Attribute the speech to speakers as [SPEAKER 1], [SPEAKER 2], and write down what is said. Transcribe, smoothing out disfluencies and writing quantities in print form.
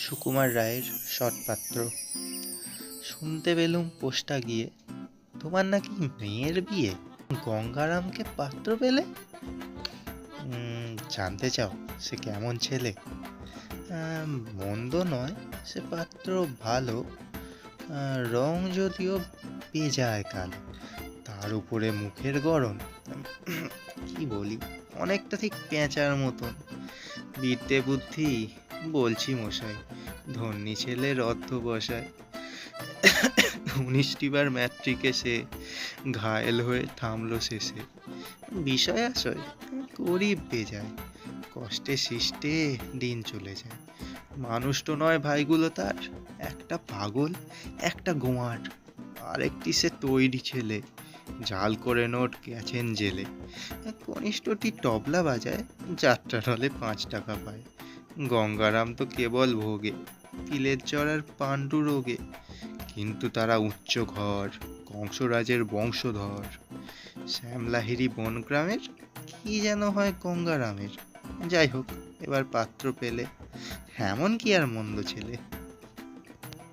[SPEAKER 1] সুকুমার রায়ের সৎপাত্র। শুনতে পেলুম পোস্টা গিয়ে, তোমার নাকি মেয়ের বিয়ে, গঙ্গারামকে পাত্র পেলে? জানতে চাও সে কেমন ছেলে? মন্দ নয়, সে পাত্র ভালো, রং যদিও বেজায় কালো, তার উপরে মুখের গড়ন কি বলি, অনেকটা ঠিক পেঁচার মতন। বিদ্যে বুদ্ধি বলছি মশাই, ধন্যী ছেলের অধ্যবসায়। 19টি বার ম্যাট্রিকে সে ঘায়েল হয়ে থামলো শেষে। বিষয় আশয় গরিব বেজায়, কষ্টে সৃষ্টে দিন চলে যায়। মানুষ তো নয় ভাইগুলো তার, একটা পাগল, একটা গোয়ার, আরেকটি সে তৈরি ছেলে, জাল করে নোট গেছেন জেলে। কনিষ্ঠটি তবলা বাজায়, যাত্রা হলে 5 টাকা পায়। গঙ্গারাম তো কেবল ভোগে, তিলের চড়ার পাণ্ডু রোগে, কিন্তু তারা উচ্চ ঘর, কংসরাজের বংশধর। শ্যামলাহিরি বনগ্রামের, কি যেন হয় গঙ্গারামের। যাই হোক, এবার পাত্র পেলে, এমন কি আর মন্দ ছেলে।